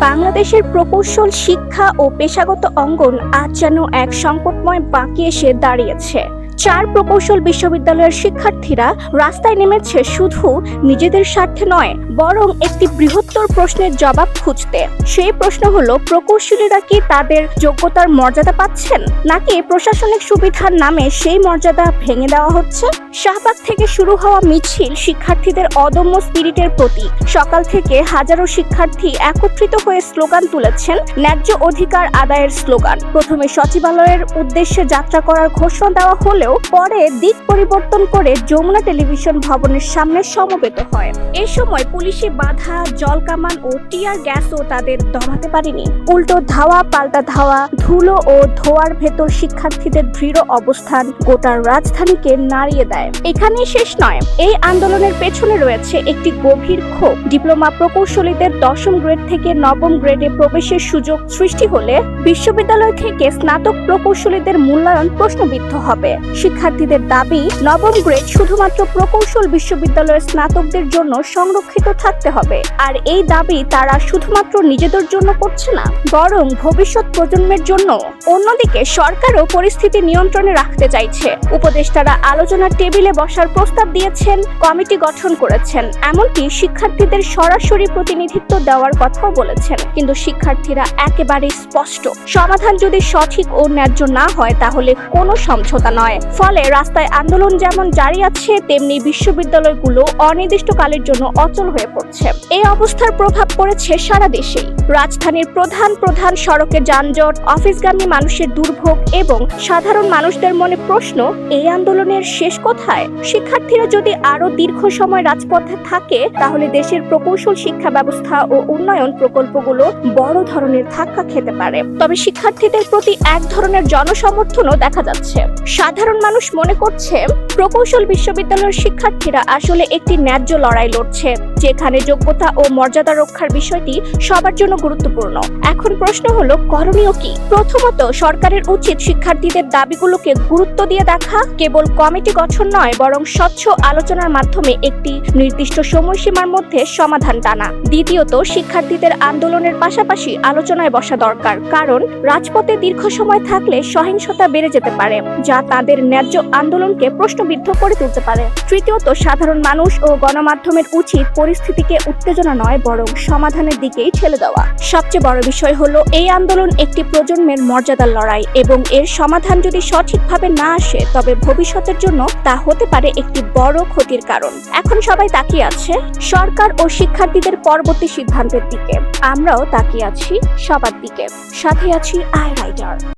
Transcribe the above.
বাংলাদেশের প্রকৌশল শিক্ষা ও পেশাগত অঙ্গন আজ যেন এক সংকটময় বাঁকে এসে দাঁড়িয়েছে। 4 প্রকৌশল বিশ্ববিদ্যালয়ের শিক্ষার্থীরা রাস্তায় নেমেছে শুধু নিজেদের স্বার্থে নয়, বরং একটি বৃহত্তর প্রশ্নের জবাব খুঁজতে। সেই প্রশ্ন হলো, প্রকৌশলীরা কি তাদের যোগ্যতার মর্যাদা পাচ্ছেন, নাকি প্রশাসনিক সুবিধার নামে সেই মর্যাদা ভেঙে দেওয়া হচ্ছে? শাহবাগ থেকে শুরু হওয়া মিছিল শিক্ষার্থীদের অদম্য স্পিরিটের প্রতীক। সকাল থেকে হাজারো শিক্ষার্থী একত্রিত হয়ে স্লোগান তুলেছেন, ন্যায্য অধিকার আদায়ের স্লোগান। প্রথমে সচিবালয়ের উদ্দেশ্যে যাত্রা করার ঘোষণা দেওয়া হলেও পরে দিক পরিবর্তন করে যমুনা টেলিভিশন ভবনের সামনে সমবেত হয়। এ সময় পুলিশি বাধা, জলকামান ও টিয়ার গ্যাসও তাদের দমাতে পারেনি। উল্টো ধাওয়া পাল্টা ধাওয়া, ধুলো ও ধোঁয়ার ভেতর শিক্ষার্থীদের দৃঢ় অবস্থান গোটা রাজধানীকে নাড়িয়ে দেয়। এখানেই শেষ নয়, এই আন্দোলনের পেছনে রয়েছে একটি গভীর ক্ষোভ। ডিপ্লোমা প্রকৌশলীদের 10ম গ্রেড থেকে 9ম গ্রেডে প্রবেশের সুযোগ সৃষ্টি হলে বিশ্ববিদ্যালয় থেকে স্নাতক প্রকৌশলীদের মূল্যায়ন প্রশ্নবিদ্ধ হবে। শিক্ষার্থীদের দাবি, 9ম গ্রেড শুধুমাত্র প্রকৌশল বিশ্ববিদ্যালয়ের স্নাতকদের জন্য সংরক্ষিত থাকতে হবে। আর এই দাবি তারা শুধুমাত্র নিজেদের জন্য করছে না, বরং ভবিষ্যৎ প্রজন্মের জন্য। অন্যদিকে সরকারও পরিস্থিতি নিয়ন্ত্রণে রাখতে চাইছে। উপদেষ্টারা আলোচনার টেবিলে বসার প্রস্তাব দিয়েছেন, কমিটি গঠন করেছেন, এমনকি শিক্ষার্থীদের সরাসরি প্রতিনিধিত্ব দেওয়ার কথাও বলেছেন। কিন্তু শিক্ষার্থীরা একেবারেই স্পষ্ট, সমাধান যদি সঠিক ও ন্যায্য না হয় তাহলে কোনো সমঝোতা নয়। ফলে রাস্তায় আন্দোলন যেমন জারি আছে, তেমনি বিশ্ববিদ্যালয়গুলো অনির্দিষ্টকালের জন্য অচল হয়ে পড়ছে। এই অবস্থার প্রভাব পড়েছে সারা দেশেই। রাজধানীর প্রধান প্রধান সড়কে যানজট, অফিসগামী মানুষের দুর্ভোগ এবং সাধারণ মানুষদের মনে প্রশ্ন, এই আন্দোলনের শেষ কোথায়? শিক্ষার্থীরা যদি আরো দীর্ঘ সময় রাজপথে থাকে তাহলে দেশের প্রকৌশল শিক্ষা ব্যবস্থা ও উন্নয়ন প্রকল্পগুলো বড় ধরনের ধাক্কা খেতে পারে। তবে শিক্ষার্থীদের প্রতি এক ধরনের জনসমর্থনও দেখা যাচ্ছে। সাধারণ মানুষ মনে করছে, প্রকৌশল বিশ্ববিদ্যালয়ের শিক্ষার্থীরা আসলে একটি ন্যায্য লড়াই লড়ছে, যেখানে যোগ্যতা ও মর্যাদা রক্ষার বিষয়টি সবার জন্য গুরুত্বপূর্ণ। এখন প্রশ্ন হলো, করণীয় কি? প্রথমত, সরকারের উচিত শিক্ষার্থীদের দাবিগুলোকে গুরুত্ব দিয়ে দেখা। কেবল কমিটি গঠন নয়, বরং স্বচ্ছ আলোচনার মাধ্যমে একটি নির্দিষ্ট সময়সীমার মধ্যে সমাধান টানা। দ্বিতীয়ত, শিক্ষার্থীদের আন্দোলনের পাশাপাশি আলোচনায় বসা দরকার, কারণ রাজপথে দীর্ঘ সময় থাকলে সহিংসতা বেড়ে যেতে পারে, যা তাদের ন্যায্য আন্দোলনকে প্রশ্নবিদ্ধ করে তুলতে পারে। তৃতীয়ত, সাধারণ মানুষ ও গণমাধ্যমের উচিত পরিস্থিতিকে উত্তেজনা নয়, বরং সমাধানের দিকেই ঠেলে দেওয়া। সবচেয়ে বড় বিষয় হলো, এই আন্দোলন একটি প্রজন্মের মর্যাদার লড়াই, এবং এর সমাধান যদি সঠিকভাবে না আসে তবে ভবিষ্যতের জন্য তা হতে পারে একটি বড় ক্ষতির কারণ। এখন সবাই তাকিয়ে আছে সরকার ও শিক্ষার্থীদের পরবর্তী সিদ্ধান্তের দিকে। আমরাও তাকিয়ে আছি সবার দিকে। সাথে আছি আই রাইটার।